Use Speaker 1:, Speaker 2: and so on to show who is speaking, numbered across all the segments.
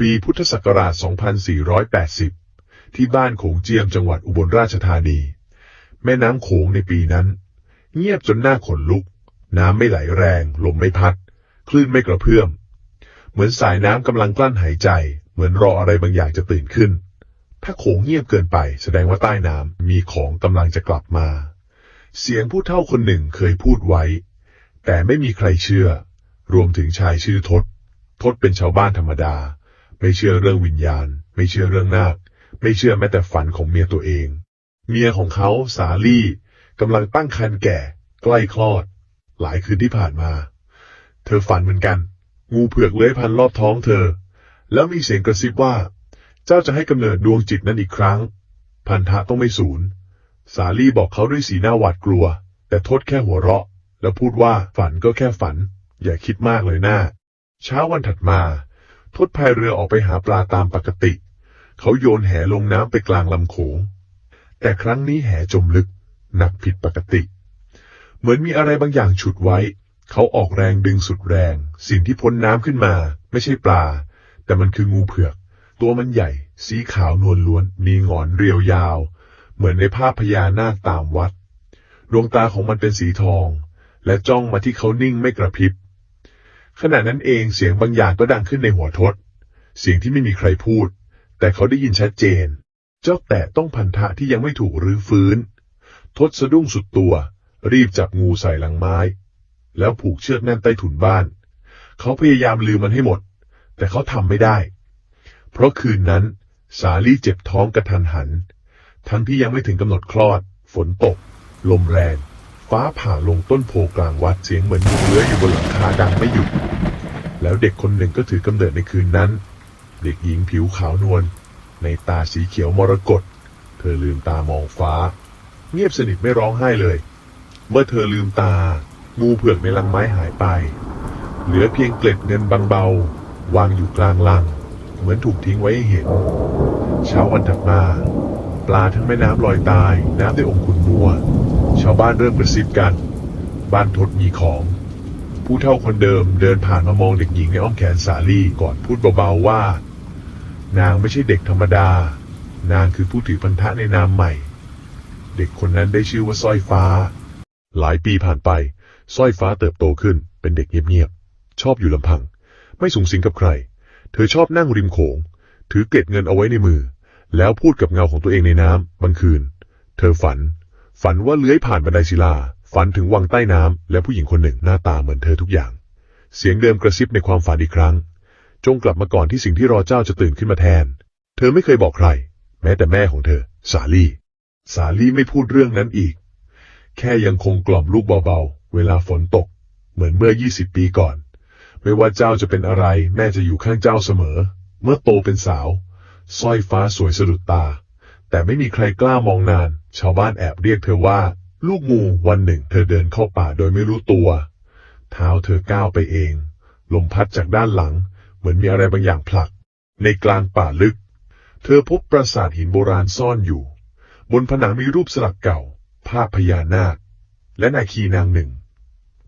Speaker 1: ปีพุทธศักราช 2480 ที่บ้านโขงเจียมจังหวัดอุบลราชธานีแม่น้ำโขงในปีนั้นเงียบจนหน้าขนลุกน้ำไม่ไหลแรงลมไม่พัดคลื่นไม่กระเพื่อมเหมือนสายน้ำกำลังกลั้นหายใจเหมือนรออะไรบางอย่างจะตื่นขึ้นถ้าโขงเงียบเกินไปแสดงว่าใต้น้ำมีของกำลังจะกลับมาเสียงผู้เฒ่าคนหนึ่งเคยพูดไว้แต่ไม่มีใครเชื่อรวมถึงชายชื่อทศเป็นชาวบ้านธรรมดาไม่เชื่อเรื่องวิญญาณไม่เชื่อเรื่องนาคไม่เชื่อแม้แต่ฝันของเมียตัวเองเมียของเขาสาลี่กำลังตั้งครรภ์แก่ใกล้คลอดหลายคืนที่ผ่านมาเธอฝันเหมือนกันงูเผือกเลื้อยพันรอบท้องเธอแล้วมีเสียงกระซิบว่าเจ้าจะให้กำเนิดดวงจิตนั้นอีกครั้งพันธะต้องไม่สูญสาลี่บอกเขาด้วยสีหน้าหวาดกลัวแต่ทศแค่หัวเราะแล้วพูดว่าฝันก็แค่ฝันอย่าคิดมากเลยหน้าเช้าวันถัดมาทศพายเรือออกไปหาปลาตามปกติเขาโยนแหลงน้ำไปกลางลำโขงแต่ครั้งนี้แหจมลึกหนักผิดปกติเหมือนมีอะไรบางอย่างฉุดไว้เขาออกแรงดึงสุดแรงสิ่งที่พ้นน้ำขึ้นมาไม่ใช่ปลาแต่มันคืองูเผือกตัวมันใหญ่สีขาวนวลล้วนมีหงอนเรียวยาวเหมือนในภาพพญานาคตามวัดดวงตาของมันเป็นสีทองและจ้องมาที่เขานิ่งไม่กระพริบขณะนั้นเองเสียงบางอย่างก็ดังขึ้นในหัวทศเสียงที่ไม่มีใครพูดแต่เขาได้ยินชัดเจนเจ้าแตะต้องพันธะที่ยังไม่ถูกรื้อฟื้นทศสะดุ้งสุดตัวรีบจับงูใส่ลังไม้แล้วผูกเชือกแน่นใต้ถุนบ้านเขาพยายามลืมมันให้หมดแต่เขาทำไม่ได้เพราะคืนนั้นสาลี่เจ็บท้องกระทันหันทั้งที่ยังไม่ถึงกำหนดคลอดฝนตกลมแรงฟ้าผ่าลงต้นโพกลางวัดเสียงเหมือนงูเลื้อยอยู่บนหลังคาดังไม่หยุดแล้วเด็กคนหนึ่งก็ถือกำเนิดในคืนนั้นเด็กหญิงผิวขาวนวลในตาสีเขียวมรกตเธอลืมตามองฟ้าเงียบสนิทไม่ร้องไห้เลยเมื่อเธอลืมตางูเผือกในลังไม้หายไปเหลือเพียงเกล็ดเงินบางเบาวางอยู่กลางลังเหมือนถูกทิ้งไว้ให้เห็นเช้าวันถัดมาปลาทั้งแม่น้ำลอยตายน้ำได้อมขุ่นมัวชาวบ้านเริ่มกระซิบกันบ้านทศมีของผู้เฒ่าคนเดิมเดินผ่านมามองเด็กหญิงในอ้อมแขนสาลี่ก่อนพูดเบาๆว่านางไม่ใช่เด็กธรรมดานางคือผู้ถือพันธะในนามใหม่เด็กคนนั้นได้ชื่อว่าสร้อยฟ้าหลายปีผ่านไปสร้อยฟ้าเติบโตขึ้นเป็นเด็กเงียบๆชอบอยู่ลำพังไม่สุงสิงกับใครเธอชอบนั่งริมโขงถือเกล็ดเงินเอาไว้ในมือแล้วพูดกับเงาของตัวเองในน้ำบางคืนเธอฝันว่าเลื้อยผ่านบันไดศิลาฝันถึงวังใต้น้ำและผู้หญิงคนหนึ่งหน้าตาเหมือนเธอทุกอย่างเสียงเดิมกระซิบในความฝันอีกครั้งจงกลับมาก่อนที่สิ่งที่รอเจ้าจะตื่นขึ้นมาแทนเธอไม่เคยบอกใครแม้แต่แม่ของเธอสาลี่ไม่พูดเรื่องนั้นอีกแค่ยังคงกล่อมลูกเบาๆเวลาฝนตกเหมือนเมื่อ20 ปีก่อนไม่ว่าเจ้าจะเป็นอะไรแม่จะอยู่ข้างเจ้าเสมอเมื่อโตเป็นสาวสร้อยฟ้าสวยสะดุดตาแต่ไม่มีใครกล้ามองนานชาวบ้านแอบเรียกเธอว่าลูกงูวันหนึ่งเธอเดินเข้าป่าโดยไม่รู้ตัวเท้าเธอก้าวไปเองลมพัดจากด้านหลังเหมือนมีอะไรบางอย่างผลักในกลางป่าลึกเธอพบปราสาทหินโบราณซ่อนอยู่บนผนังมีรูปสลักเก่าภาพพญานาคและนาคีนางหนึ่ง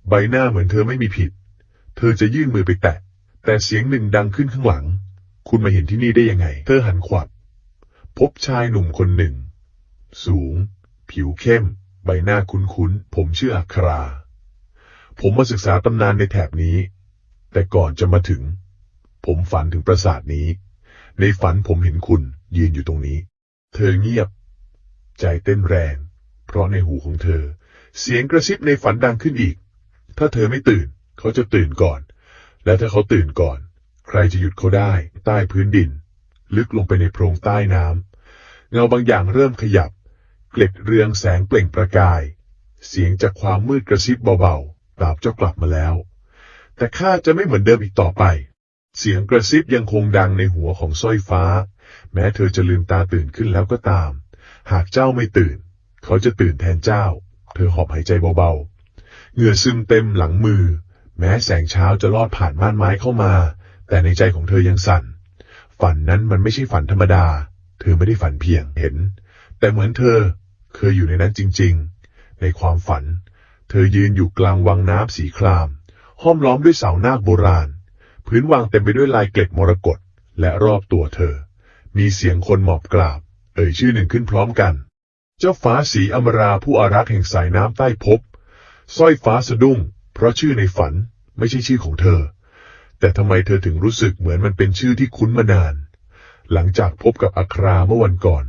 Speaker 1: ใบหน้าเหมือนเธอไม่มีผิดเธอจะยื่นมือไปแตะแต่เสียงหนึ่งดังขึ้นข้างหลังคุณมาเห็นที่นี่ได้ยังไงเธอหันขวับพบชายหนุ่มคนหนึ่งสูงผิวเข้มใบหน้าคุ้นๆผมชื่ออัคราผมมาศึกษาตำนานในแถบนี้แต่ก่อนจะมาถึงผมฝันถึงปราสาทนี้ในฝันผมเห็นคุณยืนอยู่ตรงนี้เธอเงียบใจเต้นแรงเพราะในหูของเธอเสียงกระซิบในฝันดังขึ้นอีกถ้าเธอไม่ตื่นเขาจะตื่นก่อนและถ้าเขาตื่นก่อนใครจะหยุดเขาได้ใต้พื้นดินลึกลงไปในโพรงใต้น้ำเงาบางอย่างเริ่มขยับเกล็ดเรืองแสงเปล่งประกายเสียงจากความมืดกระซิบเบาๆตราบเจ้ากลับมาแล้วแต่ข้าจะไม่เหมือนเดิมอีกต่อไปเสียงกระซิบยังคงดังในหัวของสร้อยฟ้าแม้เธอจะลืมตาตื่นขึ้นแล้วก็ตามหากเจ้าไม่ตื่นเขาจะตื่นแทนเจ้าเธอหอบหายใจเบาๆเหงื่อซึมเต็มหลังมือแม้แสงเช้าจะลอดผ่านม่านไม้เข้ามาแต่ในใจของเธอยังสั่นฝันนั้นมันไม่ใช่ฝันธรรมดาเธอไม่ได้ฝันเพียงเห็นแต่เหมือนเธอเคยอยู่ในนั้นจริงๆในความฝันเธอยืนอยู่กลางวังน้ำสีครามห้อมล้อมด้วยเสานาคโบราณพื้นวังเต็มไปด้วยลายเกล็ดมรกต และรอบตัวเธอมีเสียงคนหมอบกราบเอ่ยชื่อหนึ่งขึ้นพร้อมกันเจ้าฟ้าสีอมราผู้อารักษ์แห่งสายน้ำใต้ภพสร้อยฟ้าสะดุ้งเพราะชื่อในฝันไม่ใช่ชื่อของเธอแต่ทำไมเธอถึงรู้สึกเหมือนมันเป็นชื่อที่คุ้นมานานหลังจากพบกับอัคราเมื่อวันก่อน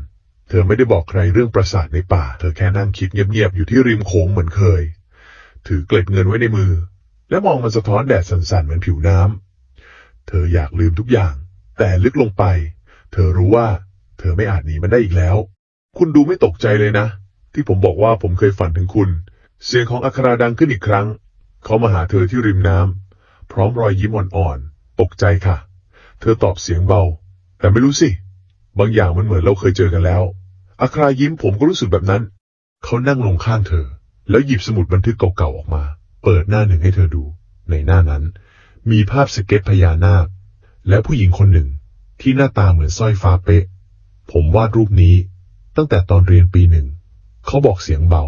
Speaker 1: เธอไม่ได้บอกใครเรื่องปราสาทในป่าเธอแค่นั่งคิดเงียบๆอยู่ที่ริมโขงเหมือนเคยถือเกล็ดเงินไว้ในมือและมองมันสะท้อนแดดสั่นๆเหมือนผิวน้ำเธออยากลืมทุกอย่างแต่ลึกลงไปเธอรู้ว่าเธอไม่อาจหนีมันได้อีกแล้วคุณดูไม่ตกใจเลยนะที่ผมบอกว่าผมเคยฝันถึงคุณเสียงของอัคราดังขึ้นอีกครั้งเขามาหาเธอที่ริมน้ำพร้อมรอยยิ้มอ่อนๆตกใจค่ะเธอตอบเสียงเบาแต่ไม่รู้สิบางอย่างมันเหมือนเราเคยเจอกันแล้วอัครายิ้มผมก็รู้สึกแบบนั้นเขานั่งลงข้างเธอแล้วหยิบสมุดบันทึกเก่าๆออกมาเปิดหน้าหนึ่งให้เธอดูในหน้านั้นมีภาพสเก็ตพญานาคและผู้หญิงคนหนึ่งที่หน้าตาเหมือนสร้อยฟ้าเป๊ะผมวาดรูปนี้ตั้งแต่ตอนเรียนปีหนึ่งเขาบอกเสียงเบา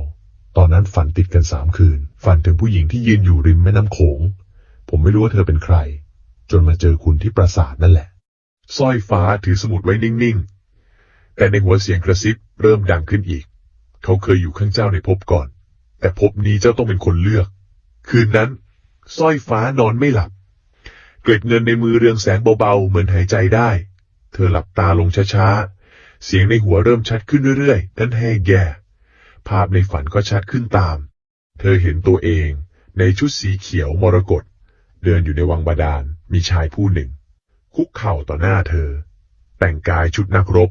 Speaker 1: ตอนนั้นฝันติดกัน3 คืนฝันถึงผู้หญิงที่ยืนอยู่ริมแม่น้ำโขงผมไม่รู้ว่าเธอเป็นใครจนมาเจอคุณที่ปราสาทนั่นแหละสร้อยฟ้าถือสมุดไว้นิ่งๆแต่ในหัวเสียงกระซิบเริ่มดังขึ้นอีกเขาเคยอยู่ข้างเจ้าในภพก่อนแต่ภพนี้เจ้าต้องเป็นคนเลือกคืนนั้นสร้อยฟ้านอนไม่หลับเกล็ดเงินในมือเรืองแสงเบาๆเหมือนหายใจได้เธอหลับตาลงช้าๆเสียงในหัวเริ่มชัดขึ้นเรื่อยๆนั่นให้แก่ภาพในฝันก็ชัดขึ้นตามเธอเห็นตัวเองในชุดสีเขียวมรกตเดินอยู่ในวังบาดาลมีชายผู้หนึ่งคุกเข่าต่อหน้าเธอแต่งกายชุดนักรบ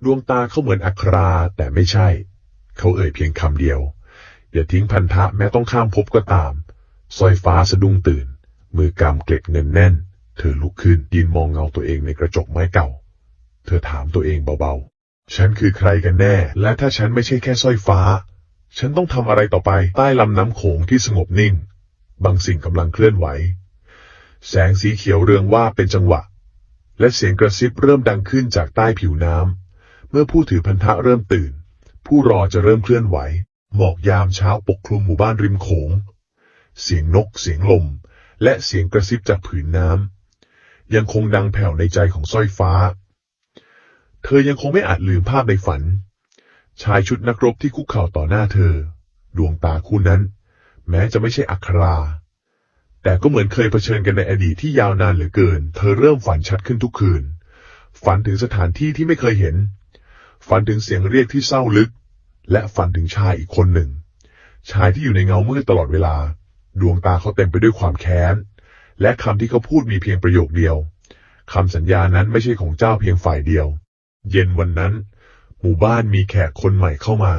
Speaker 1: ดวงตาเขาเหมือนอัคราแต่ไม่ใช่เขาเอ่ยเพียงคำเดียวอย่าทิ้งพันธะแม้ต้องข้ามภพก็ตามสร้อยฟ้าสะดุ้งตื่นมือกำเกล็ดเงินแน่นเธอลุกขึ้นยืนมองเงาตัวเองในกระจกไม้เก่าเธอถามตัวเองเบาๆฉันคือใครกันแน่และถ้าฉันไม่ใช่แค่สร้อยฟ้าฉันต้องทำอะไรต่อไปใต้ลำน้ำโขงที่สงบนิ่งบางสิ่งกำลังเคลื่อนไหวแสงสีเขียวเรืองว่าเป็นจังหวะและเสียงกระซิบเริ่มดังขึ้นจากใต้ผิวน้ำเมื่อผู้ถือพันธะเริ่มตื่นผู้รอจะเริ่มเคลื่อนไหวหมอกยามเช้าปกคลุมหมู่บ้านริมโขงเสียงนกเสียงลมและเสียงกระซิบจากผืนน้ำยังคงดังแผ่วในใจของสร้อยฟ้าเธอยังคงไม่อาจลืมภาพในฝันชายชุดนักรบที่คุกเข่าต่อหน้าเธอดวงตาคู่นั้นแม้จะไม่ใช่อัคราแต่ก็เหมือนเคยเผชิญกันในอดีตที่ยาวนานเหลือเกินเธอเริ่มฝันชัดขึ้นทุกคืนฝันถึงสถานที่ที่ไม่เคยเห็นฝันถึงเสียงเรียกที่เศร้าลึกและฝันถึงชายอีกคนหนึ่งชายที่อยู่ในเงามืดตลอดเวลาดวงตาเขาเต็มไปด้วยความแค้นและคำที่เขาพูดมีเพียงประโยคเดียวคำสัญญานั้นไม่ใช่ของเจ้าเพียงฝ่ายเดียวเย็นวันนั้นหมู่บ้านมีแขกคนใหม่เข้ามา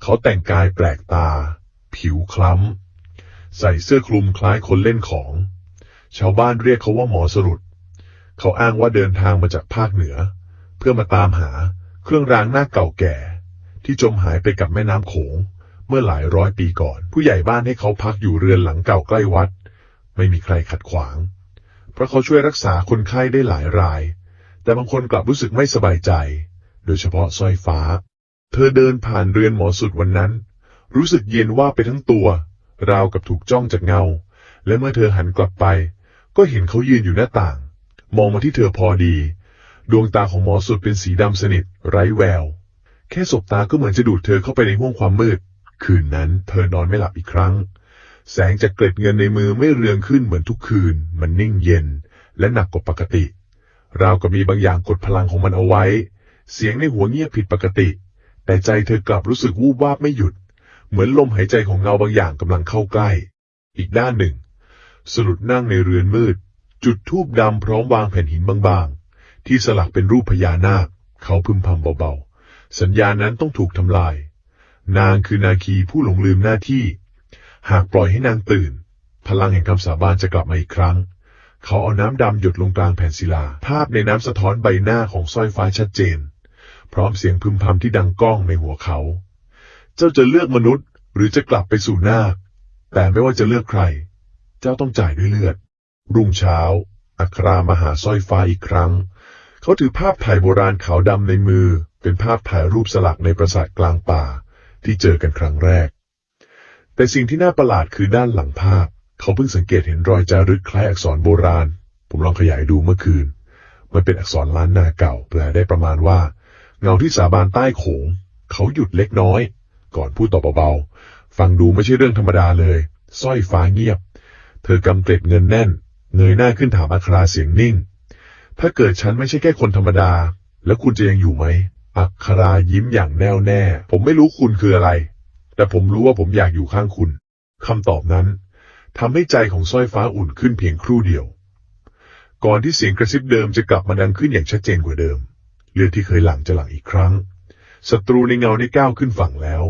Speaker 1: เขาแต่งกายแปลกตาผิวคล้ำใส่เสื้อคลุมคล้ายคนเล่นของชาวบ้านเรียกเขาว่าหมอสรุปเขาอ้างว่าเดินทางมาจากภาคเหนือเพื่อมาตามหาเครื่องรางหน้าเก่าแก่ที่จมหายไปกับแม่น้ำโขงเมื่อหลายร้อยปีก่อนผู้ใหญ่บ้านให้เขาพักอยู่เรือนหลังเก่าใกล้วัดไม่มีใครขัดขวางเพราะเขาช่วยรักษาคนไข้ได้หลายรายแต่บางคนกลับรู้สึกไม่สบายใจโดยเฉพาะสร้อยฟ้าเธอเดินผ่านเรือนหมอสุดวันนั้นรู้สึกเย็นว่าไปทั้งตัวราวกับถูกจ้องจากเงาและเมื่อเธอหันกลับไปก็เห็นเขายืนอยู่หน้าต่างมองมาที่เธอพอดีดวงตาของหมอสุดเป็นสีดำสนิทไร้แววแค่สบตาก็เหมือนจะดูดเธอเข้าไปในห้วงความมืดคืนนั้นเธอนอนไม่หลับอีกครั้งแสงจากเกล็ดเงินในมือไม่เรืองขึ้นเหมือนทุกคืนมันนิ่งเย็นและหนักกว่าปกติราวกับมีบางอย่างกดพลังของมันเอาไว้เสียงในหัวเงียบผิดปกติแต่ใจเธอกลับรู้สึกวูบวาบไม่หยุดเหมือนลมหายใจของเงาบางอย่างกำลังเข้าใกล้อีกด้านหนึ่งสรุดนั่งในเรือนมืดจุดธูปดำพร้อมวางแผ่นหินบางๆที่สลักเป็นรูปพญานาคเขาพึมพำเบาๆสัญญานั้นต้องถูกทำลายนางคือนาคีผู้หลงลืมหน้าที่หากปล่อยให้นางตื่นพลังแห่งคำสาบานจะกลับมาอีกครั้งเขาเอาน้ำดำหยดลงกลางแผ่นศิลาภาพในน้ำสะท้อนใบหน้าของสร้อยฟ้าชัดเจนพร้อมเสียงพึมพำที่ดังก้องในหัวเขาเจ้าจะเลือกมนุษย์หรือจะกลับไปสู่นาคแต่ไม่ว่าจะเลือกใครเจ้าต้องจ่ายด้วยเลือดรุ่งเช้าอัครามาหาสร้อยฟ้าอีกครั้งเขาถือภาพถ่ายโบราณขาวดำในมือเป็นภาพถ่ายรูปสลักในปราสาทกลางป่าที่เจอกันครั้งแรกแต่สิ่งที่น่าประหลาดคือด้านหลังภาพเขาเพิ่งสังเกตเห็นรอยจารึกคล้ายอักษรโบราณผมลองขยายดูเมื่อคืน มันเป็นอักษรล้านนาเก่าแปลได้ประมาณว่าเงาที่สาบานใต้โขงเขาหยุดเล็กน้อยก่อนพูดต่อเบาๆฟังดูไม่ใช่เรื่องธรรมดาเลยสร้อยฟ้าเงียบเธอกำเกล็ดเงินแน่นเงยหน้าขึ้นถามอัคราเสียงนิ่งถ้าเกิดฉันไม่ใช่แค่คนธรรมดาแล้วคุณจะยังอยู่ไหมอัครายิ้มอย่างแน่วแน่ผมไม่รู้คุณคืออะไรแต่ผมรู้ว่าผมอยากอยู่ข้างคุณคำตอบนั้นทำให้ใจของสร้อยฟ้าอุ่นขึ้นเพียงครู่เดียวก่อนที่เสียงกระซิบเดิมจะกลับมาดังขึ้นอย่างชัดเจนกว่าเดิมเลือดที่เคยหลั่งจะหลั่งอีกครั้งศัตรูในเงาได้ก้าวขึ้นฝั่งแล้ว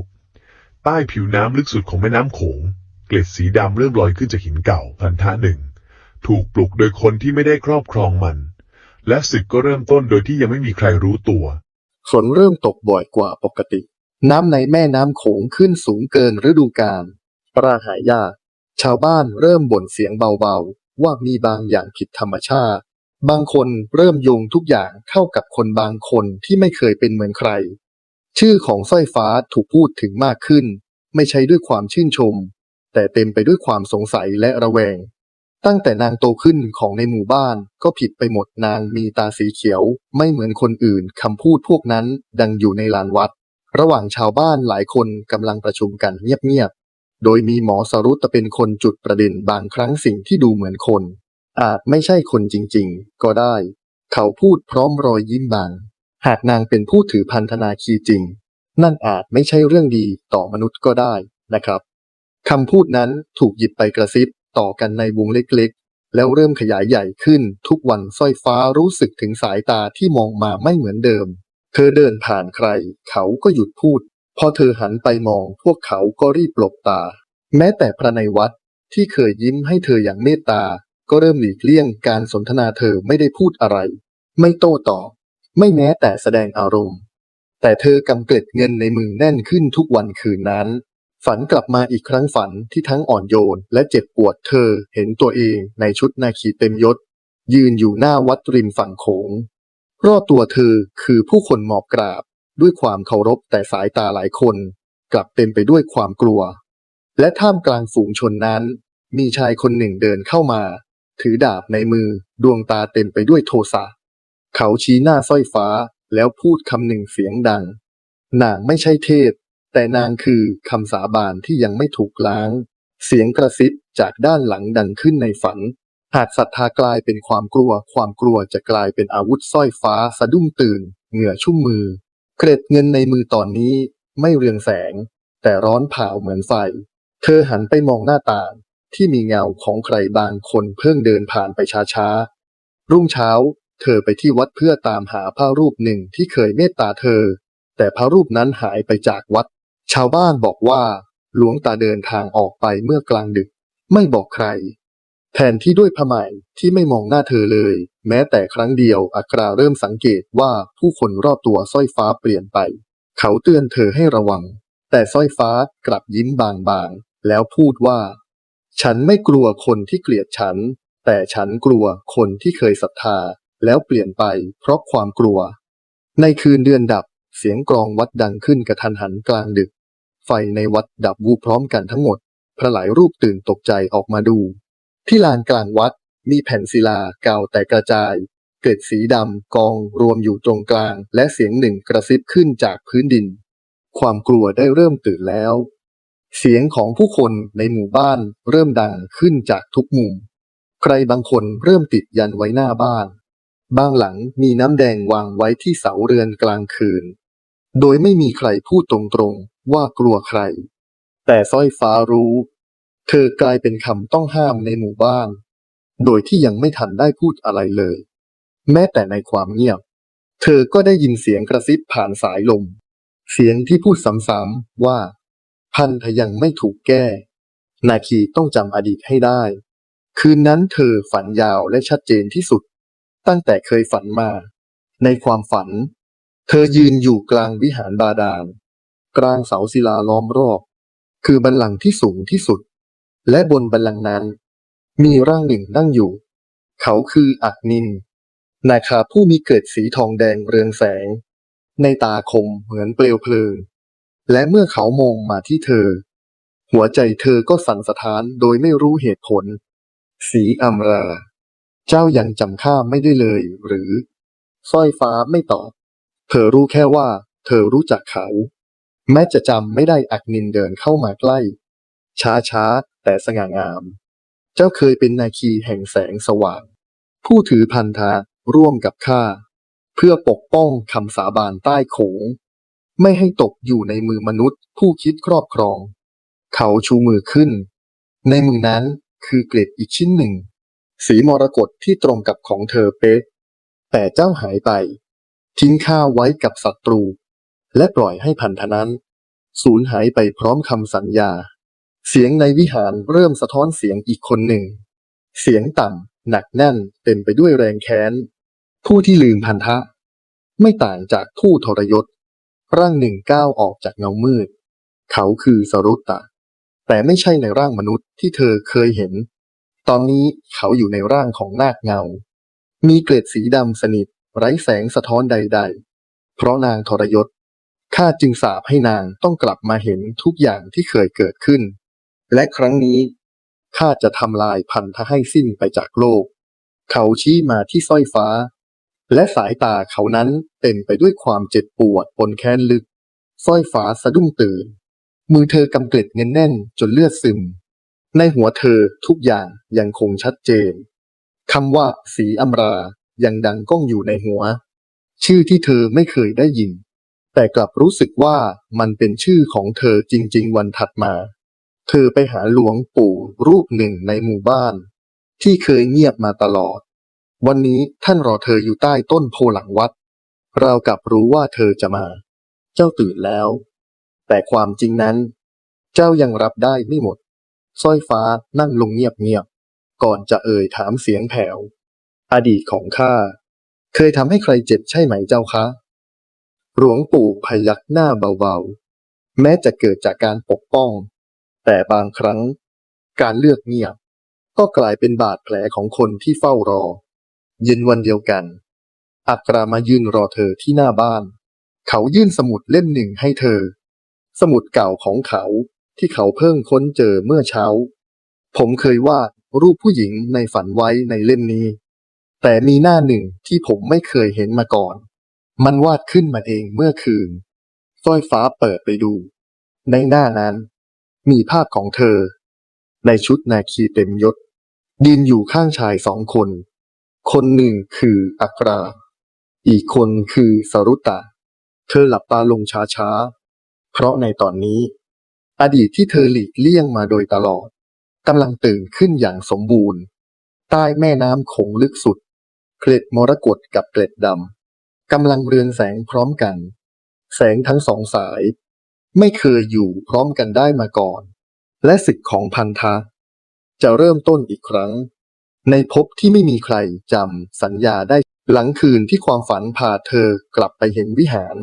Speaker 1: ใต้ผิวน้ำลึกสุดของแม่น้ำโขงเกล็ดสีดำเริ่มลอยขึ้นจากหินเก่าพันธะหนึ่งถูกปลุกโดยคนที่ไม่ได้ครอบครองมันและศึกก็เริ่มต้นโดยที่ยังไม่มีใครรู้ตัว
Speaker 2: ฝนเริ่มตกบ่อยกว่าปกติน้ำในแม่น้ำโขงขึ้นสูงเกินฤดูกาลปลาหายากชาวบ้านเริ่มบ่นเสียงเบาๆว่ามีบางอย่างผิดธรรมชาติบางคนเริ่มโยงทุกอย่างเข้ากับคนบางคนที่ไม่เคยเป็นเหมือนใครชื่อของสร้อยฟ้าถูกพูดถึงมากขึ้นไม่ใช่ด้วยความชื่นชมแต่เต็มไปด้วยความสงสัยและระแวงตั้งแต่นางโตขึ้นของในหมู่บ้านก็ผิดไปหมดนางมีตาสีเขียวไม่เหมือนคนอื่นคำพูดพวกนั้นดังอยู่ในลานวัดระหว่างชาวบ้านหลายคนกำลังประชุมกันเงียบๆโดยมีหมอสรุตเป็นคนจุดประเด็นบางครั้งสิ่งที่ดูเหมือนคนอาจไม่ใช่คนจริงๆก็ได้เขาพูดพร้อมรอยยิ้มบางหากนางเป็นผู้ถือพันธนาคีจริงนั่นอาจไม่ใช่เรื่องดีต่อมนุษย์ก็ได้นะครับคำพูดนั้นถูกหยิบไปกระซิบต่อกันในวงเล็กๆแล้วเริ่มขยายใหญ่ขึ้นทุกวันสร้อยฟ้ารู้สึกถึงสายตาที่มองมาไม่เหมือนเดิมเธอเดินผ่านใครเขาก็หยุดพูดพอเธอหันไปมองพวกเขาก็รีบหลบตาแม้แต่พระในวัดที่เคยยิ้มให้เธออย่างเมตตาก็เริ่มหลีกเลี่ยงการสนทนาเธอไม่ได้พูดอะไรไม่โต้ตอบไม่แม้แต่แสดงอารมณ์แต่เธอกำเกล็ดเงินในมือแน่นขึ้นทุกวันคืนนั้นฝันกลับมาอีกครั้งฝันที่ทั้งอ่อนโยนและเจ็บปวดเธอเห็นตัวเองในชุดนาคีเต็มยศยืนอยู่หน้าวัดริมฝั่งโขงรอบตัวเธอคือผู้คนหมอบกราบด้วยความเคารพแต่สายตาหลายคนกลับเต็มไปด้วยความกลัวและท่ามกลางฝูงชนนั้นมีชายคนหนึ่งเดินเข้ามาถือดาบในมือดวงตาเต็มไปด้วยโทสะเขาชี้หน้าสร้อยฟ้าแล้วพูดคำหนึ่งเสียงดังนางไม่ใช่เทพแต่นางคือคำสาบานที่ยังไม่ถูกล้างเสียงกระซิบจากด้านหลังดังขึ้นในฝันหากศรัทธากลายเป็นความกลัวจะกลายเป็นอาวุธสร้อยฟ้าสะดุ้งตื่นเหงื่อชุ่มมือเกล็ดเงินในมือตอนนี้ไม่เรืองแสงแต่ร้อนเผาเหมือนไฟเธอหันไปมองหน้าต่างที่มีเงาของใครบางคนเพิ่งเดินผ่านไปช้าๆรุ่งเช้าเธอไปที่วัดเพื่อตามหาพระรูปหนึ่งที่เคยเมตตาเธอแต่พระรูปนั้นหายไปจากวัดชาวบ้านบอกว่าหลวงตาเดินทางออกไปเมื่อกลางดึกไม่บอกใครแทนที่ด้วยพระใหม่ที่ไม่มองหน้าเธอเลยแม้แต่ครั้งเดียวอัคราเริ่มสังเกตว่าผู้คนรอบตัวสร้อยฟ้าเปลี่ยนไปเขาเตือนเธอให้ระวังแต่สร้อยฟ้ากลับยิ้มบางๆแล้วพูดว่าฉันไม่กลัวคนที่เกลียดฉันแต่ฉันกลัวคนที่เคยศรัทธาแล้วเปลี่ยนไปเพราะความกลัวในคืนเดือนดับเสียงกลองวัดดังขึ้นกระทันหันกลางดึกไฟในวัดดับวูบพร้อมกันทั้งหมดพระหลายรูปตื่นตกใจออกมาดูที่ลานกลางวัดมีแผ่นศิลาเก่าแต่กระจายเกล็ดสีดำกองรวมอยู่ตรงกลางและเสียงหนึ่งกระซิบขึ้นจากพื้นดินความกลัวได้เริ่มตื่นแล้วเสียงของผู้คนในหมู่บ้านเริ่มดังขึ้นจากทุกมุมใครบางคนเริ่มติดยันไว้หน้าบ้านบางหลังมีน้ำแดงวางไว้ที่เสาเรือนกลางคืนโดยไม่มีใครพูดตรงๆว่ากลัวใครแต่สร้อยฟ้ารู้เธอกลายเป็นคำต้องห้ามในหมู่บ้านโดยที่ยังไม่ทันได้พูดอะไรเลยแม้แต่ในความเงียบเธอก็ได้ยินเสียงกระซิบผ่านสายลมเสียงที่พูดซ้ำๆว่าพันธะยังไม่ถูกแก้นาคีต้องจำอดีตให้ได้คืนนั้นเธอฝันยาวและชัดเจนที่สุดตั้งแต่เคยฝันมาในความฝันเธอยืนอยู่กลางวิหารบาดาลกลางเสาศิลาล้อมรอบคือบัลลังก์ที่สูงที่สุดและบนบัลลังก์นั้นมีร่างหนึ่งนั่งอยู่เขาคืออักนินนาคาผู้มีเกล็ดสีทองแดงเรืองแสงในตาคมเหมือนเปลวเพลิงและเมื่อเขามองมาที่เธอหัวใจเธอก็สั่นสะท้านโดยไม่รู้เหตุผลสีอำรา เจ้ายังจำข้าไม่ได้เลยหรือสร้อยฟ้าไม่ตอบเธอรู้แค่ว่าเธอรู้จักเขาแม้จะจำไม่ได้อักนินเดินเข้ามาใกล้ช้าแต่สง่างาม เจ้าเคยเป็นนาคีแห่งแสงสว่างผู้ถือพันธะร่วมกับข้าเพื่อปกป้องคำสาบานใต้โขงไม่ให้ตกอยู่ในมือมนุษย์ผู้คิดครอบครอง เขาชูมือขึ้นในมือนั้นคือเกล็ดอีกชิ้นหนึ่งสีมรกตที่ตรงกับของเธอเป๊ะแต่เจ้าหายไปทิ้งข้าไว้กับศัตรูและปล่อยให้พันธะนั้นสูญหายไปพร้อมคำสัญญาเสียงในวิหารเริ่มสะท้อนเสียงอีกคนหนึ่งเสียงต่ำหนักแน่นเต็มไปด้วยแรงแค้นผู้ที่ลืมพันธะไม่ต่างจากผู้ทรยศร่างหนึ่งก้าวออกจากเงามืดเขาคือสรุตตะแต่ไม่ใช่ในร่างมนุษย์ที่เธอเคยเห็นตอนนี้เขาอยู่ในร่างของนาคเงามีเกล็ดสีดำสนิทไร้แสงสะท้อนใดๆเพราะนางทรยศข้าจึงสาปให้นางต้องกลับมาเห็นทุกอย่างที่เคยเกิดขึ้นและครั้งนี้ข้าจะทำลายพันธะให้สิ้นไปจากโลกเขาชี้มาที่สร้อยฟ้าและสายตาเขานั้นเต็มไปด้วยความเจ็บปวดปนแค้นลึกสร้อยฟ้าสะดุ้งตื่นมือเธอกำเกล็ดเงินแน่นจนเลือดซึมในหัวเธอทุกอย่างยังคงชัดเจนคำว่าสีอำรายังดังก้องอยู่ในหัวชื่อที่เธอไม่เคยได้ยินแต่กลับรู้สึกว่ามันเป็นชื่อของเธอจริงๆวันถัดมาเธอไปหาหลวงปู่รูปหนึ่งในหมู่บ้านที่เคยเงียบมาตลอดวันนี้ท่านรอเธออยู่ใต้ต้นโพหลังวัดราวกับรู้ว่าเธอจะมาเจ้าตื่นแล้วแต่ความจริงนั้นเจ้ายังรับได้ไม่หมดสร้อยฟ้านั่งลงเงียบๆก่อนจะเอ่ยถามเสียงแผ่วอดีตของข้าเคยทำให้ใครเจ็บใช่ไหมเจ้าคะหลวงปู่พยักหน้าเบาๆแม้จะเกิดจากการปกป้องแต่บางครั้งการเลือกเงียบก็กลายเป็นบาดแผลของคนที่เฝ้ารอเย็นวันเดียวกันอักรามายืนรอเธอที่หน้าบ้านเขายื่นสมุดเล่มหนึ่งให้เธอสมุดเก่าของเขาที่เขาเพิ่งค้นเจอเมื่อเช้าผมเคยวาดรูปผู้หญิงในฝันไว้ในเล่มนี้แต่มีหน้าหนึ่งที่ผมไม่เคยเห็นมาก่อนมันวาดขึ้นมาเองเมื่อคืนสร้อยฟ้าเปิดไปดูในหน้านั้นมีภาพของเธอในชุดนาคีเต็มยศยืนอยู่ข้างชายสองคนคนหนึ่งคืออักราอีกคนคือสรุตตะเธอหลับตาลงช้าๆเพราะในตอนนี้อดีตที่เธอหลีกเลี่ยงมาโดยตลอดกำลังตื่นขึ้นอย่างสมบูรณ์ใต้แม่น้ำโขงลึกสุดเกล็ดมรกตกับเกล็ดดำกำลังเรืองแสงพร้อมกันแสงทั้งสองสายไม่เคยอยู่พร้อมกันได้มาก่อนและศึกของพันธะจะเริ่มต้นอีกครั้งในภพที่ไม่มีใครจำสัญญาได้หลังคืนที่ความฝันพาเธอกลับไปเห็นวิหาร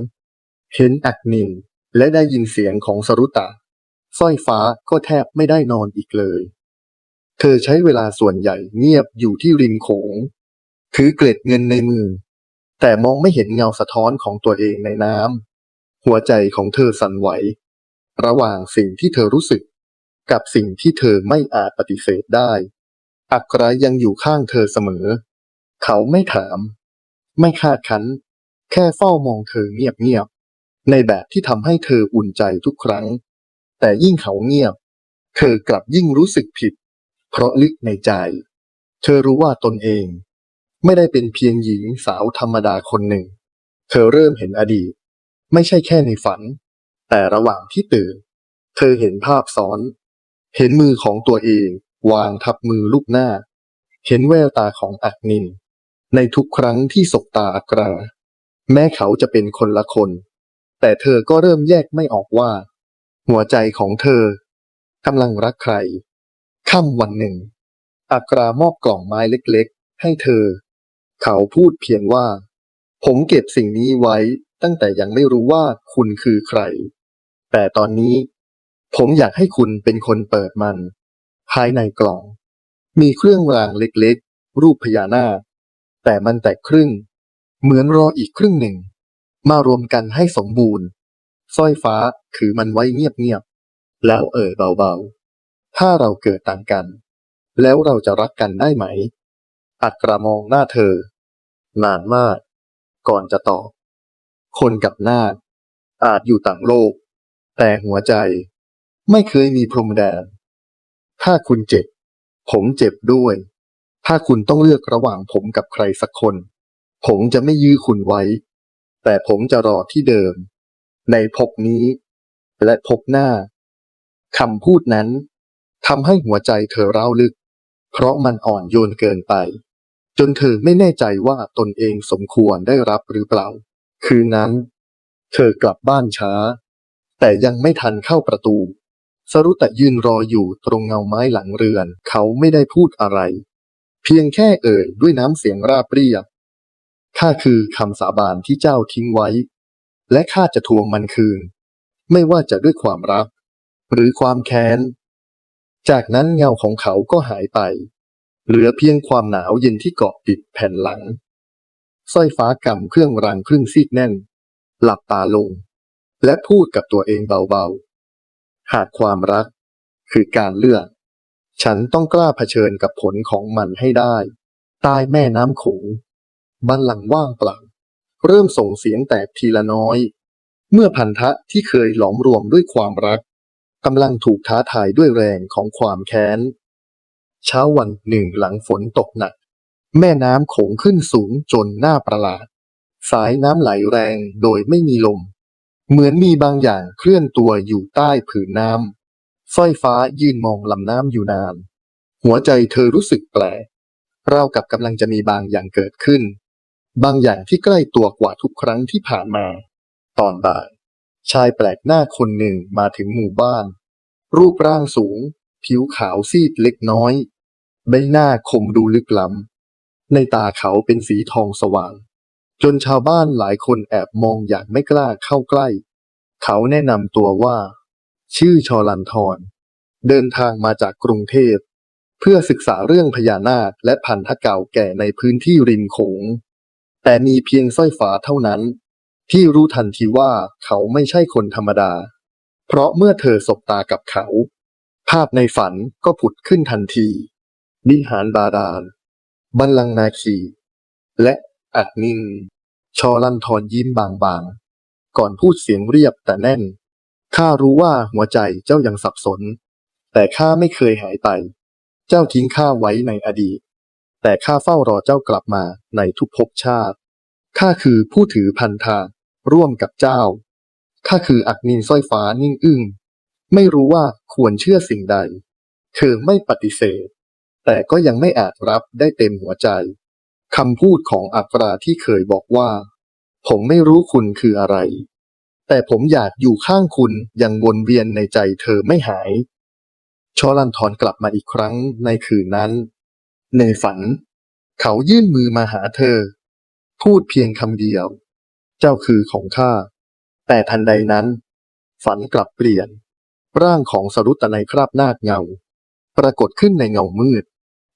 Speaker 2: เห็นอักนินและได้ยินเสียงของสรุตะสร้อยฟ้าก็แทบไม่ได้นอนอีกเลยเธอใช้เวลาส่วนใหญ่เงียบอยู่ที่ริมโขงถือเกล็ดเงินในมือแต่มองไม่เห็นเงาสะท้อนของตัวเองในน้ำหัวใจของเธอสั่นไหวระหว่างสิ่งที่เธอรู้สึกกับสิ่งที่เธอไม่อาจปฏิเสธได้อักรายังอยู่ข้างเธอเสมอเขาไม่ถามไม่คาดคั้นแค่เฝ้ามองเธอเงียบๆในแบบที่ทำให้เธออุ่นใจทุกครั้งแต่ยิ่งเขาเงียบเธอกลับยิ่งรู้สึกผิดเพราะลึกในใจเธอรู้ว่าตนเองไม่ได้เป็นเพียงหญิงสาวธรรมดาคนหนึ่งเธอเริ่มเห็นอดีตไม่ใช่แค่ในฝันแต่ระหว่างที่ตื่นเธอเห็นภาพซ้อนเห็นมือของตัวเองวางทับมือลูกหน้าเห็นแววตาของอักนินในทุกครั้งที่สบตาอักราแม้เขาจะเป็นคนละคนแต่เธอก็เริ่มแยกไม่ออกว่าหัวใจของเธอกำลังรักใครค่ำวันหนึ่งอักรามอบกล่องไม้เล็กๆให้เธอเขาพูดเพียงว่าผมเก็บสิ่งนี้ไว้ตั้งแต่ยังไม่รู้ว่าคุณคือใครแต่ตอนนี้ผมอยากให้คุณเป็นคนเปิดมันภายในกล่องมีเครื่องรางเล็กๆรูปพญานาคแต่มันแตกครึ่งเหมือนรออีกครึ่งหนึ่งมารวมกันให้สมบูรณ์สร้อยฟ้าถือมันไว้เงียบๆแล้วเบาๆถ้าเราเกิดต่างกันแล้วเราจะรักกันได้ไหม อักรามองหน้าเธอนานมากก่อนจะตอบคนกับนาคอาจอยู่ต่างโลกแต่หัวใจไม่เคยมีพรมแดนถ้าคุณเจ็บผมเจ็บด้วยถ้าคุณต้องเลือกระหว่างผมกับใครสักคนผมจะไม่ยื้อคุณไว้แต่ผมจะรอที่เดิมในภพนี้และภพหน้าคำพูดนั้นทำให้หัวใจเธอเร้าลึกเพราะมันอ่อนโยนเกินไปจนเธอไม่แน่ใจว่าตนเองสมควรได้รับหรือเปล่าคืนนั้นเธอกลับบ้านช้าแต่ยังไม่ทันเข้าประตูสรุตะยืนรออยู่ตรงเงาไม้หลังเรือนเขาไม่ได้พูดอะไรเพียงแค่เอ่ยด้วยน้ำเสียงราบเรียบข้าคือคำสาบานที่เจ้าทิ้งไว้และข้าจะทวงมันคืนไม่ว่าจะด้วยความรักหรือความแค้นจากนั้นเงาของเขาก็หายไปเหลือเพียงความหนาวเย็นที่เกาะติดแผ่นหลังสร้อยฟ้ากำเครื่องรางครึ่งซีกแน่นหลับตาลงและพูดกับตัวเองเบาๆหากความรักคือการเลือกฉันต้องกล้าเผชิญกับผลของมันให้ได้ใต้แม่น้ำโขงบัลลังก์ว่างเปล่าเริ่มส่งเสียงแตกทีละน้อยเมื่อพันธะที่เคยหลอมรวมด้วยความรักกำลังถูกท้าทายด้วยแรงของความแค้นเช้าวันหนึ่งหลังฝนตกหนักแม่น้ำโขงขึ้นสูงจนน่าประหลาดสายน้ำไหลแรงโดยไม่มีลมเหมือนมีบางอย่างเคลื่อนตัวอยู่ใต้ผืนน้ำสร้อยฟ้ายืนมองลำน้ำอยู่นานหัวใจเธอรู้สึกแปลกราวกับกำลังจะมีบางอย่างเกิดขึ้นบางอย่างที่ใกล้ตัวกว่าทุกครั้งที่ผ่านมาตอนบ่ายชายแปลกหน้าคนหนึ่งมาถึงหมู่บ้านรูปร่างสูงผิวขาวซีดเล็กน้อยใบหน้าคมดูลึกล้ำในตาเขาเป็นสีทองสว่างจนชาวบ้านหลายคนแอบมองอย่างไม่กล้าเข้าใกล้เขาแนะนำตัวว่าชื่อชลันทรเดินทางมาจากกรุงเทพเพื่อศึกษาเรื่องพญานาคและพันธะเก่าแก่ในพื้นที่ริมโขงแต่มีเพียงสร้อยฟ้าเท่านั้นที่รู้ทันทีว่าเขาไม่ใช่คนธรรมดาเพราะเมื่อเธอสบตากับเขาภาพในฝันก็ผุดขึ้นทันทีวิหารบาดาลบัลลังก์นาคีและอักนินชลันทรยิ้มบางๆก่อนพูดเสียงเรียบแต่แน่นข้ารู้ว่าหัวใจเจ้ายังสับสนแต่ข้าไม่เคยหายไปเจ้าทิ้งข้าไว้ในอดีตแต่ข้าเฝ้ารอเจ้ากลับมาในทุกภพชาติข้าคือผู้ถือพันธะร่วมกับเจ้าข้าคืออักนินสร้อยฟ้านิ่งอึ้งไม่รู้ว่าควรเชื่อสิ่งใดเธอไม่ปฏิเสธแต่ก็ยังไม่อาจรับได้เต็มหัวใจคำพูดของอักราที่เคยบอกว่าผมไม่รู้คุณคืออะไรแต่ผมอยากอยู่ข้างคุณยังวนเวียนในใจเธอไม่หายชลันทรกลับมาอีกครั้งในคืนนั้นในฝันเขายื่นมือมาหาเธอพูดเพียงคำเดียวเจ้าคือของข้าแต่ทันใดนั้นฝันกลับเปลี่ยนร่างของสรุตในคราบนาคเงาปรากฏขึ้นในเงามืด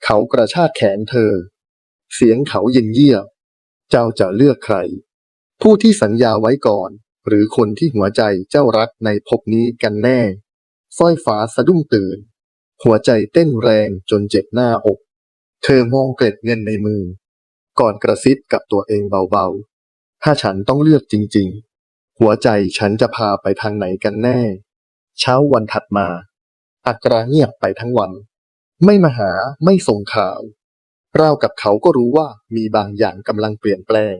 Speaker 2: เขากระชากแขนเธอเสียงเขาเย็นเยียบเจ้าจะเลือกใครผู้ที่สัญญาไว้ก่อนหรือคนที่หัวใจเจ้ารักในภพนี้กันแน่สร้อยฟ้าสะดุ้งตื่นหัวใจเต้นแรงจนเจ็บหน้าอกเธอมองเกล็ดเงินในมือก่อนกระซิบกับตัวเองเบาๆถ้าฉันต้องเลือกจริงๆหัวใจฉันจะพาไปทางไหนกันแน่เช้าวันถัดมาอักราเงียบไปทั้งวันไม่มาหาไม่ส่งข่าวราวกับเขาก็รู้ว่ามีบางอย่างกำลังเปลี่ยนแปลง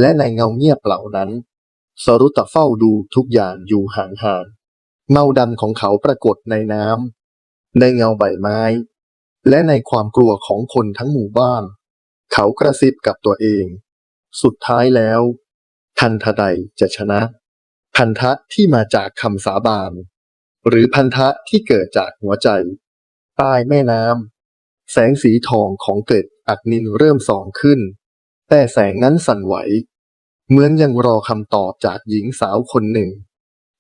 Speaker 2: และในเงาเงียบเหล่านั้นสรุตะเฝ้าดูทุกอย่างอยู่ห่างๆเงาดำของเขาปรากฏในน้ำในเงาใบไม้และในความกลัวของคนทั้งหมู่บ้านเขากระซิบกับตัวเองสุดท้ายแล้วพันธะใดจะชนะพันธะที่มาจากคำสาบานหรือพันธะที่เกิดจากหัวใจใต้แม่น้ำแสงสีทองของเกล็ดอักนินเริ่มส่องขึ้นแต่แสงนั้นสั่นไหวเหมือนยังรอคำตอบจากหญิงสาวคนหนึ่ง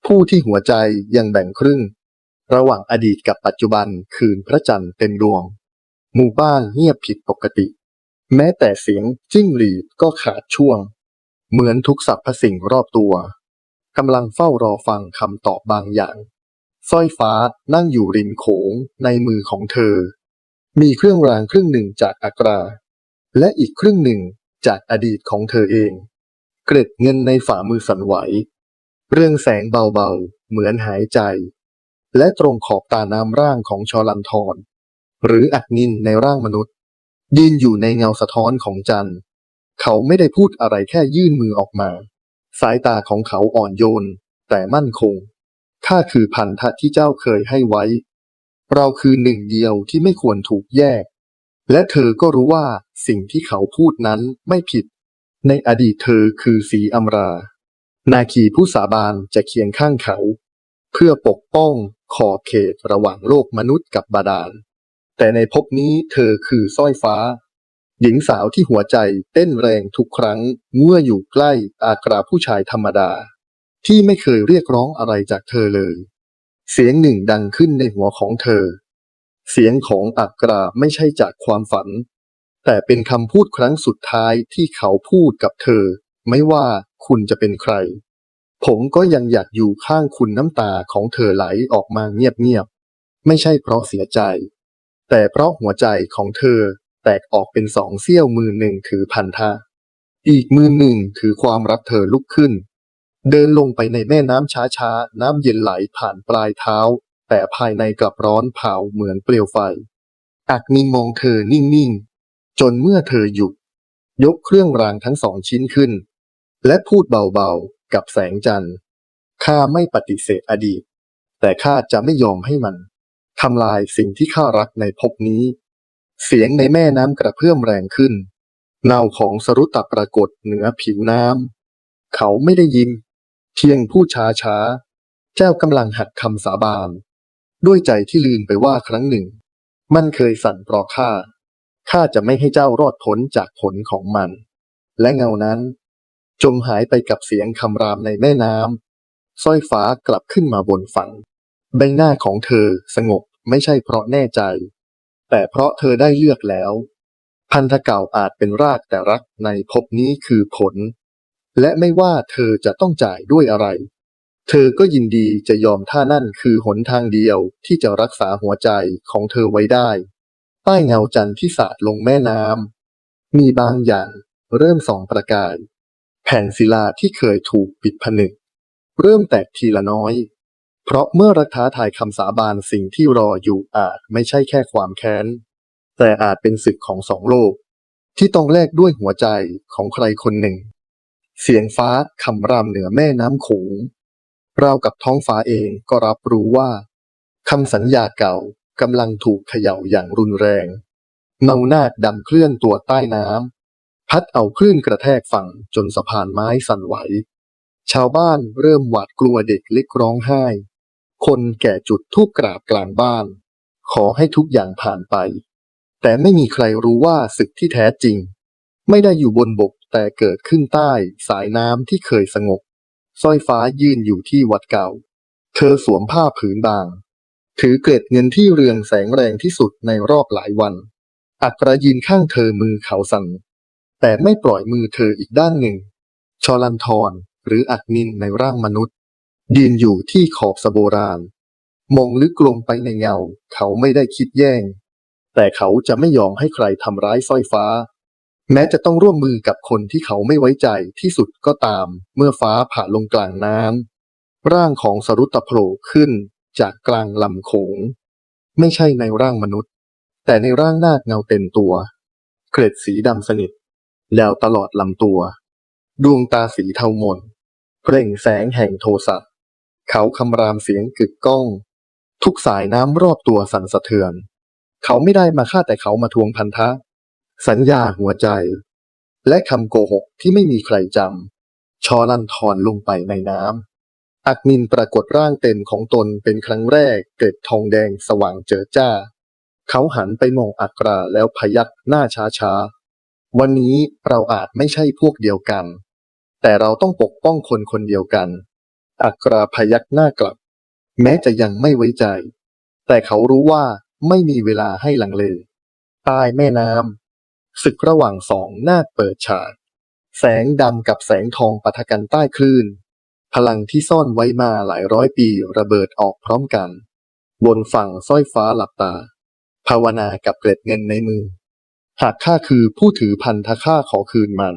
Speaker 2: ผู้ที่หัวใจยังแบ่งครึ่งระหว่างอดีตกับปัจจุบันคืนพระจันทร์เต็มดวงหมู่บ้านเงียบผิดปกติแม้แต่เสียงจิ้งหรีดก็ขาดช่วงเหมือนทุกสรรพสิ่งรอบตัวกำลังเฝ้ารอฟังคำตอบบางอย่างสร้อยฟ้านั่งอยู่ริมโขงในมือของเธอมีเครื่องรางเครื่องหนึ่งจากอักรา และอีกครึ่งหนึ่งจากอดีตของเธอเอง เกล็ดเงินในฝ่ามือสั่นไหวเรื่องแสงเบาๆเหมือนหายใจและตรงขอบตาน้ำร่างของชลันทรหรืออักนินในร่างมนุษย์ยืนอยู่ในเงาสะท้อนของจันทร์เขาไม่ได้พูดอะไรแค่ยื่นมือออกมาสายตาของเขาอ่อนโยนแต่มั่นคงข้าคือพันธะที่เจ้าเคยให้ไว้เราคือหนึ่งเดียวที่ไม่ควรถูกแยกและเธอก็รู้ว่าสิ่งที่เขาพูดนั้นไม่ผิดในอดีตเธอคือศรีอำรานาคีผู้สาบานจะเคียงข้างเขาเพื่อปกป้องขอบเขตระหว่างโลกมนุษย์กับบาดาลแต่ในภพนี้เธอคือสร้อยฟ้าหญิงสาวที่หัวใจเต้นแรงทุกครั้งเมื่ออยู่ใกล้อากราผู้ชายธรรมดาที่ไม่เคยเรียกร้องอะไรจากเธอเลยเสียงหนึ่งดังขึ้นในหัวของเธอเสียงของอากราไม่ใช่จากความฝันแต่เป็นคำพูดครั้งสุดท้ายที่เขาพูดกับเธอไม่ว่าคุณจะเป็นใครผมก็ยังอยากอยู่ข้างคุณน้ำตาของเธอไหลออกมาเงียบๆไม่ใช่เพราะเสียใจแต่เพราะหัวใจของเธอแตกออกเป็นสองเสี้ยวมือหนึ่งถือพันธะอีกมือหนึ่งถือความรักเธอลุกขึ้นเดินลงไปในแม่น้ำช้าๆน้ำเย็นไหลผ่านปลายเท้าแต่ภายในกลับร้อนเผาเหมือนเปลวไฟอักนินมองเธอนิ่งๆจนเมื่อเธอหยุดยกเครื่องรางทั้งสองชิ้นขึ้นและพูดเบาๆกับแสงจันทร์ข้าไม่ปฏิเสธอดีตแต่ข้าจะไม่ยอมให้มันทำลายสิ่งที่ข้ารักในภพนี้เสียงในแม่น้ำกระเพื่อมแรงขึ้นเงาของสรุตะปรากฏเหนือผิวน้ำเขาไม่ได้ยินเพียงพูดช้าๆเจ้ากำลังหักคำสาบานด้วยใจที่ลืมไปว่าครั้งหนึ่งมันเคยสั่นเพราะข้าจะไม่ให้เจ้ารอดพ้นจากผลของมันและเงานั้นจมหายไปกับเสียงคำรามในแม่น้ำสร้อยฟ้ากลับขึ้นมาบนฝั่งใบหน้าของเธอสงบไม่ใช่เพราะแน่ใจแต่เพราะเธอได้เลือกแล้วพันธะเก่าอาจเป็นรากแต่รักในภพนี้คือผลและไม่ว่าเธอจะต้องจ่ายด้วยอะไรเธอก็ยินดีจะยอมถ้านั่นคือหนทางเดียวที่จะรักษาหัวใจของเธอไว้ได้ใต้เงาจันทร์ที่สาดลงแม่น้ำมีบางอย่างเริ่มส่องประกายแผ่นศิลาที่เคยถูกปิดผนึกเริ่มแตกทีละน้อยเพราะเมื่อรักท้าทายคำสาบานสิ่งที่รออยู่อาจไม่ใช่แค่ความแค้นแต่อาจเป็นศึกของสองโลกที่ต้องแลกด้วยหัวใจของใครคนหนึ่งเสียงฟ้าคำรามเหนือแม่น้ำโขงราวกับท้องฟ้าเองก็รับรู้ว่าคำสัญญาเก่ากำลังถูกเขย่าอย่างรุนแรงเงานาคดำเคลื่อนตัวใต้น้ำพัดเอาคลื่นกระแทกฝั่งจนสะพานไม้สั่นไหวชาวบ้านเริ่มหวาดกลัวเด็กเล็กร้องไห้คนแก่จุดธูปกราบกลางบ้านขอให้ทุกอย่างผ่านไปแต่ไม่มีใครรู้ว่าศึกที่แท้จริงไม่ได้อยู่บนบกแต่เกิดขึ้นใต้สายน้ำที่เคยสงบสร้อยฟ้ายืนอยู่ที่วัดเก่าเธอสวมผ้าผืนบางถือเกล็ดเงินที่เรืองแสงแรงที่สุดในรอบหลายวันอักรายืนข้างเธอมือเขาสั่นแต่ไม่ปล่อยมือเธออีกด้านหนึ่งชลันทรหรืออักนินในร่างมนุษย์ยืนอยู่ที่ขอบสะโบราณมองลึกลงไปในเงาเขาไม่ได้คิดแย่งแต่เขาจะไม่ยอมให้ใครทำร้ายสร้อยฟ้าแม้จะต้องร่วมมือกับคนที่เขาไม่ไว้ใจที่สุดก็ตามเมื่อฟ้าผ่าลงกลางน้ำร่างของสรุตะโผล่ขึ้นจากกลางลำโขงไม่ใช่ในร่างมนุษย์แต่ในร่างนาคเงาเต็มตัวเกล็ดสีดำสนิทแล้วตลอดลำตัวดวงตาสีเทาหม่นเปล่งแสงแห่งโทสะเขาคำรามเสียงกึกก้องทุกสายน้ำรอบตัวสั่นสะเทือนเขาไม่ได้มาฆ่าแต่เขามาทวงพันธะสัญญาหัวใจและคำโกหกที่ไม่มีใครจำชอลันทรลงไปในน้ำอักนินปรากฏร่างเต็มของตนเป็นครั้งแรกเกล็ดทองแดงสว่างเจิดจ้าเขาหันไปมองอักราแล้วพยักหน้าช้าๆวันนี้เราอาจไม่ใช่พวกเดียวกันแต่เราต้องปกป้องคนคนเดียวกันอักราพยักหน้ากลับแม้จะยังไม่ไว้ใจแต่เขารู้ว่าไม่มีเวลาให้ลังเลใต้แม่น้ำศึกระหว่างสองนาคเปิดฉากแสงดำกับแสงทองปะทะกันใต้คลื่นพลังที่ซ่อนไว้มาหลายร้อยปีระเบิดออกพร้อมกันบนฝั่งสร้อยฟ้าหลับตาภาวนากับเกล็ดเงินในมือ หากข้าคือผู้ถือพันธะข้าขอคืนมัน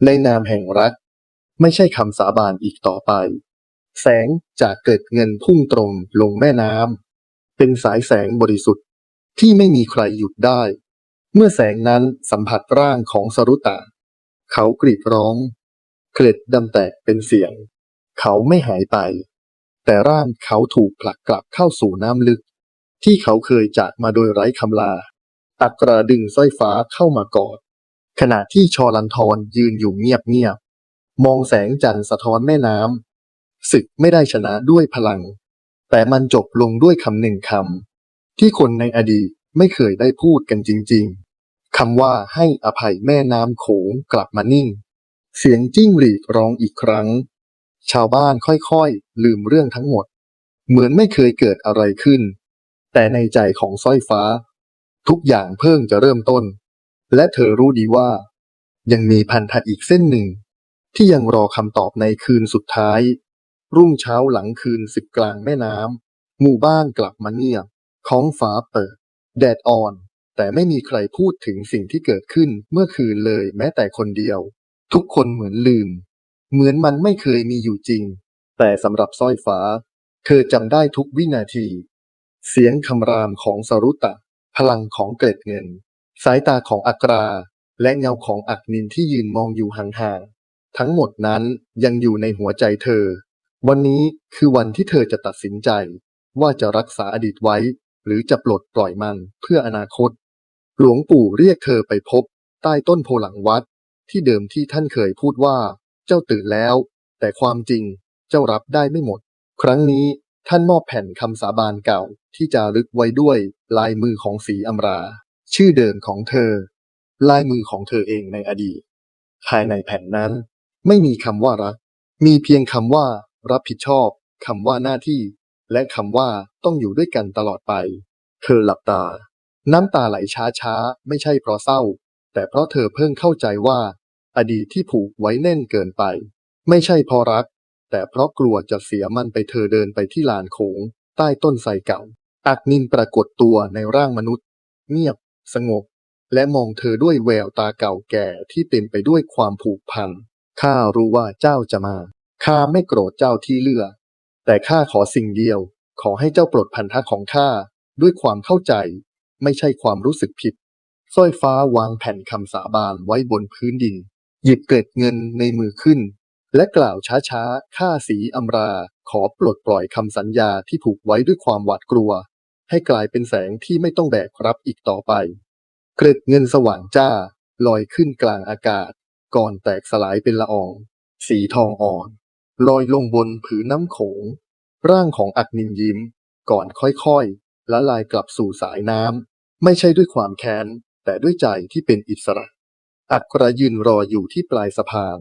Speaker 2: ในนามแห่งรักไม่ใช่คำสาบานอีกต่อไป แสงจากเกล็ดเงินพุ่งตรงลงแม่น้ำเป็นสายแสงบริสุทธิ์ที่ไม่มีใครหยุดได้ เมื่อแสงนั้นสัมผัสร่างของสรุตะเขากรีดร้องเกล็ดดำแตกเป็นเสียงเขาไม่หายไป แต่ร่างเขาถูกผลักกลับเข้าสู่น้ำลึกที่เขาเคยจากมาโดยไร้คำลาอักราดึงสร้อยฟ้าเข้ามากอดขณะที่ชลันทรยืนอยู่เงียบๆมองแสงจันทร์สะท้อนแม่น้ำศึกไม่ได้ชนะด้วยพลังแต่มันจบลงด้วยคำหนึ่งคำที่คนในอดีตไม่เคยได้พูดกันจริงๆคำว่าให้อภัยแม่น้ำโขงกลับมานิ่งเสียงจิ้งหรีดร้องอีกครั้งชาวบ้านค่อยๆลืมเรื่องทั้งหมดเหมือนไม่เคยเกิดอะไรขึ้นแต่ในใจของสร้อยฟ้าทุกอย่างเพิ่งจะเริ่มต้นและเธอรู้ดีว่ายังมีพันธะอีกเส้นหนึ่งที่ยังรอคำตอบในคืนสุดท้ายรุ่งเช้าหลังคืน10กลางแม่น้ำหมู่บ้านกลับมาเงียบท้องฟ้าเปิดแดดอ่อนแต่ไม่มีใครพูดถึงสิ่งที่เกิดขึ้นเมื่อคืนเลยแม้แต่คนเดียวทุกคนเหมือนลืมเหมือนมันไม่เคยมีอยู่จริงแต่สำหรับสร้อยฟ้าเธอจำได้ทุกวินาทีเสียงคำรามของสรุตะพลังของเกล็ดเงินสายตาของอักราและเงาของอักนินที่ยืนมองอยู่ห่างๆทั้งหมดนั้นยังอยู่ในหัวใจเธอวันนี้คือวันที่เธอจะตัดสินใจว่าจะรักษาอดีตไว้หรือจะปลดปล่อยมันเพื่ออนาคตหลวงปู่เรียกเธอไปพบใต้ต้นโพหลังวัดที่เดิมที่ท่านเคยพูดว่าเจ้าตื่นแล้วแต่ความจริงเจ้ารับได้ไม่หมดครั้งนี้ท่านมอบแผ่นคำสาบานเก่าที่จารึกไว้ด้วยลายมือของศรีอำราชื่อเดิมของเธอลายมือของเธอเองในอดีตภายในแผ่นนั้นไม่มีคำว่ารักมีเพียงคำว่ารับผิดชอบคำว่าหน้าที่และคำว่าต้องอยู่ด้วยกันตลอดไปเธอหลับตาน้ำตาไหลช้าๆไม่ใช่เพราะเศร้าแต่เพราะเธอเพิ่งเข้าใจว่าอดีตที่ผูกไว้แน่นเกินไปไม่ใช่เพราะรักแต่เพราะกลัวจะเสียมันไปเธอเดินไปที่ลานโขงใต้ต้นไทรเก่าอักนินปรากฏตัวในร่างมนุษย์เงียบสงบและมองเธอด้วยแววตาเก่าแก่ที่เต็มไปด้วยความผูกพันข้ารู้ว่าเจ้าจะมาข้าไม่โกรธเจ้าที่เลือกแต่ข้าขอสิ่งเดียวขอให้เจ้าปลดพันธะของข้าด้วยความเข้าใจไม่ใช่ความรู้สึกผิดสร้อยฟ้าวางแผ่นคำสาบานไว้บนพื้นดินหยิบเกล็ดเงินในมือขึ้นและกล่าวช้าๆข้าศรีอำราขอปลดปล่อยคำสัญญาที่ผูกไว้ด้วยความหวาดกลัวให้กลายเป็นแสงที่ไม่ต้องแบกรับอีกต่อไปเกล็ดเงินสว่างจ้าลอยขึ้นกลางอากาศก่อนแตกสลายเป็นละอองสีทองอ่อนลอยลงบนผืนน้ำโขงร่างของอักนินยิ้มก่อนค่อยๆละลายกลับสู่สายน้ำไม่ใช่ด้วยความแค้นแต่ด้วยใจที่เป็นอิสระอักรายืนรออยู่ที่ปลายสะพาน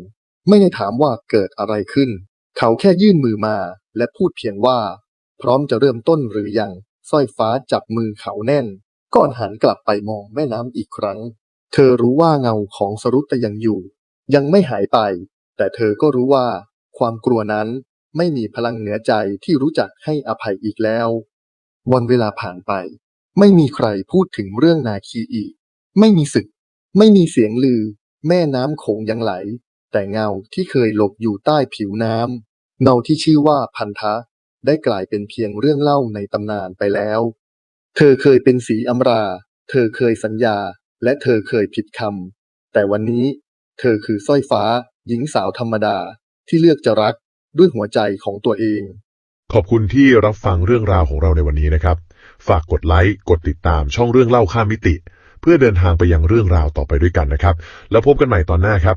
Speaker 2: ไม่ได้ถามว่าเกิดอะไรขึ้นเขาแค่ยื่นมือมาและพูดเพียงว่าพร้อมจะเริ่มต้นหรือยังสร้อยฟ้าจับมือเขาแน่นก่อนหันกลับไปมองแม่น้ำอีกครั้งเธอรู้ว่าเงาของสรุตยังอยู่ยังไม่หายไปแต่เธอก็รู้ว่าความกลัวนั้นไม่มีพลังเหนือใจที่รู้จักให้อภัยอีกแล้ววันเวลาผ่านไปไม่มีใครพูดถึงเรื่องนาคีอีกไม่มีศึกไม่มีเสียงลือแม่น้ำโขงยังไหลแต่เงาที่เคยหลบอยู่ใต้ผิวน้ำเงาที่ชื่อว่าพันธะได้กลายเป็นเพียงเรื่องเล่าในตำนานไปแล้วเธอเคยเป็นศรีอำราเธอเคยสัญญาและเธอเคยผิดคำแต่วันนี้เธอคือสร้อยฟ้าหญิงสาวธรรมดาที่เลือกจะรักด้วยหัวใจของตัวเอง
Speaker 1: ขอบคุณที่รับฟังเรื่องราวของเราในวันนี้นะครับฝากกดไลค์กดติดตามช่องเรื่องเล่าข้ามมิติเพื่อเดินทางไปยังเรื่องราวต่อไปด้วยกันนะครับแล้วพบกันใหม่ตอนหน้าครับ